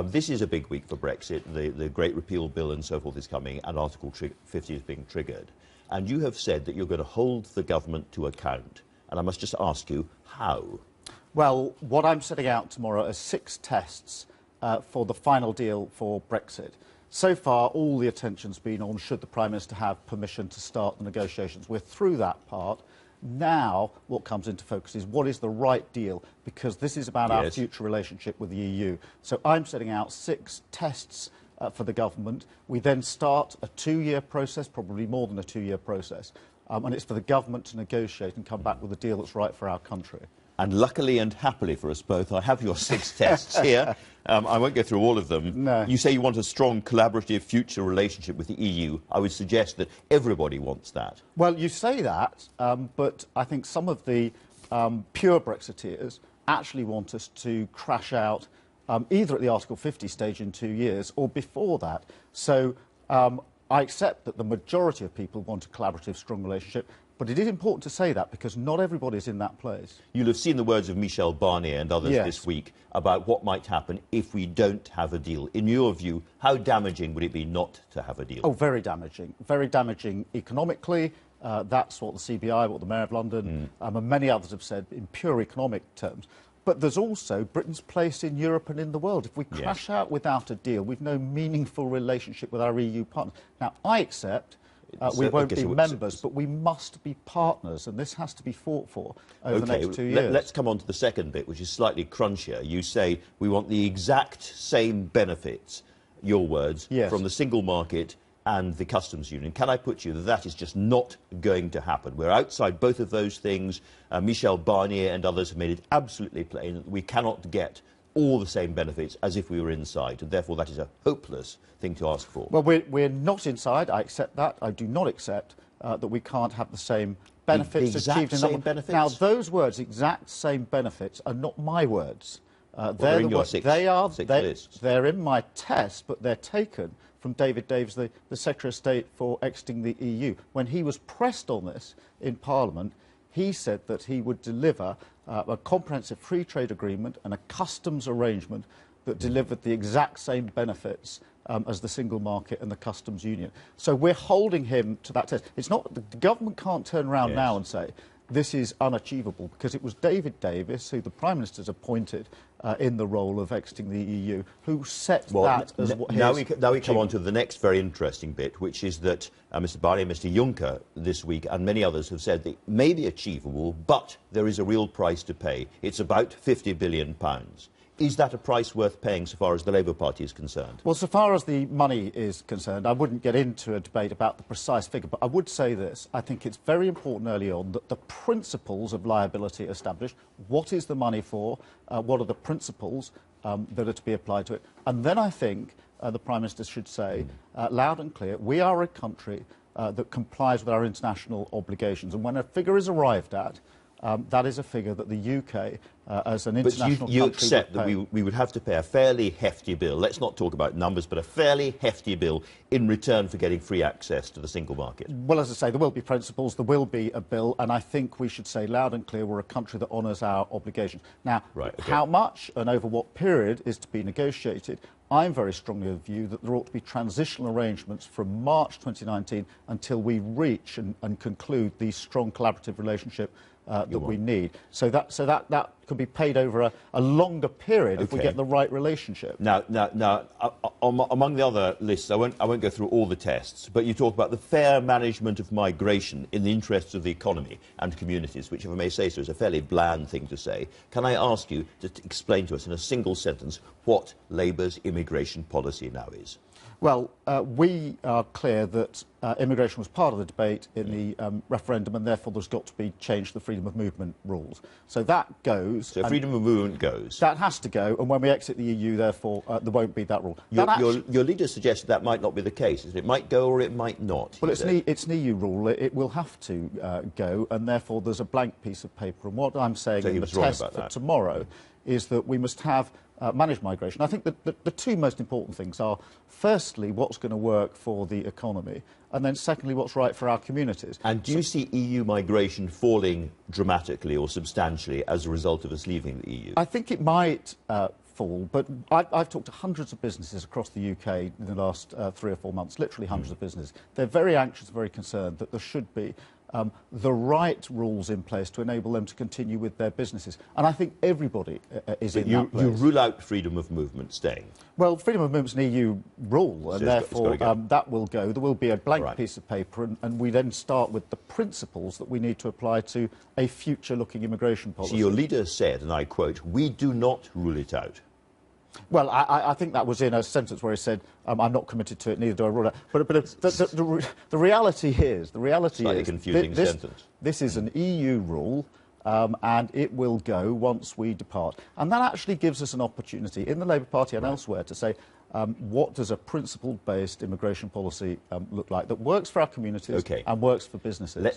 This is a big week for Brexit. The Great Repeal Bill and so forth is coming, and Article 50 is being triggered. And you have said that you're going to hold the government to account. And I must just ask you, how? Well, what I'm setting out tomorrow are 6 tests for the final deal for Brexit. So far, all the attention's been on should the Prime Minister have permission to start the negotiations. We're through that part. Now, what comes into focus is what is the right deal, because this is about our future relationship with the EU. So I'm setting out 6 tests for the government. We then start a 2-year process, probably more than a 2-year process, and it's for the government to negotiate and come back with a deal that's right for our country. And luckily and happily for us both, I have your 6 tests here. I won't go through all of them. No. You say you want a strong, collaborative future relationship with the EU. I would suggest that everybody wants that. Well, you say that, but I think some of the pure Brexiteers actually want us to crash out either at the Article 50 stage in 2 years or before that. So I accept that the majority of people want a collaborative, strong relationship. But it is important to say that because not everybody's in that place. You'll have seen the words of Michel Barnier and others this week about what might happen if we don't have a deal. In your view, how damaging would it be not to have a deal? Oh, very damaging. Very damaging economically. That's what the CBI, what the Mayor of London and many others have said in pure economic terms. But there's also Britain's place in Europe and in the world. If we crash out without a deal, we've no meaningful relationship with our EU partners. Now, I accept we won't be members, but we must be partners, and this has to be fought for over the next 2 years. Let's come on to the second bit, which is slightly crunchier. You say we want the exact same benefits, your words, from the single market and the customs union. Can I put you that that is just not going to happen? We're outside both of those things. Michel Barnier and others have made it absolutely plain that we cannot get all the same benefits as if we were inside, and therefore that is a hopeless thing to ask for. Well, we're not inside. I accept that. I do not accept that we can't have the same benefits achieved in same benefits? Now, those words, exact same benefits, are not my words. They're in your list. They're in my test, but they're taken from David Davis, the Secretary of State for exiting the EU. When he was pressed on this in Parliament, he said that he would deliver a comprehensive free trade agreement and a customs arrangement that delivered the exact same benefits as the single market and the customs union. So we're holding him to that test. It's not, the government can't turn around now and say this is unachievable, because it was David Davis, who the Prime Minister's appointed in the role of exiting the EU, who set that as what now we come on to the next very interesting bit, which is that Mr Barnier, Mr Juncker this week and many others have said that it may be achievable, but there is a real price to pay. It's about £50 billion. Is that a price worth paying so far as the Labour Party is concerned? Well, so far as the money is concerned, I wouldn't get into a debate about the precise figure, but I would say this. I think it's very important early on that the principles of liability are established. What is the money for? What are the principles that are to be applied to it? And then I think the Prime Minister should say loud and clear, we are a country that complies with our international obligations. And when a figure is arrived at, that is a figure that the UK, as an international country, you accept would that pay. we would have to pay a fairly hefty bill, let's not talk about numbers, but a fairly hefty bill in return for getting free access to the single market? Well, as I say, there will be principles, there will be a bill, and I think we should say loud and clear we're a country that honours our obligations. Now, how much and over what period is to be negotiated? I'm very strongly of the view that there ought to be transitional arrangements from March 2019 until we reach and conclude the strong collaborative relationship that we need. So that could be paid over a longer period if we get the right relationship. Now, among the other lists, I won't go through all the tests, but you talk about the fair management of migration in the interests of the economy and communities, which, if I may say so, is a fairly bland thing to say. Can I ask you to explain to us in a single sentence what Labour's immigration policy now is? Well, we are clear that immigration was part of the debate in the referendum, and therefore there's got to be change to the freedom of movement rules. So that goes. So freedom of movement goes. That has to go, and when we exit the EU, therefore, there won't be that rule. Your leader suggested that might not be the case. It might go or it might not. Well, it's an EU rule. It will have to go, and therefore there's a blank piece of paper. And what I'm saying in the test for tomorrow is that we must have managed migration. I think that the two most important things are, firstly, what's going to work for the economy, and then secondly, what's right for our communities. And do you see EU migration falling dramatically or substantially as a result of us leaving the EU? I think it might fall, but I've talked to hundreds of businesses across the UK in the last 3 or 4 months, literally hundreds of businesses. They're very anxious, very concerned that there should be the right rules in place to enable them to continue with their businesses. And I think everybody is in that place. You rule out freedom of movement staying? Well, freedom of movement's an EU rule, and therefore that will go. There will be a blank piece of paper, and we then start with the principles that we need to apply to a future-looking immigration policy. So your leader said, and I quote, "We do not rule it out." Well, I think that was in a sentence where he said, "I'm not committed to it, neither do I rule it out." But the reality is, Slightly confusing sentence. This is an EU rule, and it will go once we depart. And that actually gives us an opportunity in the Labour Party and elsewhere to say, what does a principle-based immigration policy look like that works for our communities and works for businesses?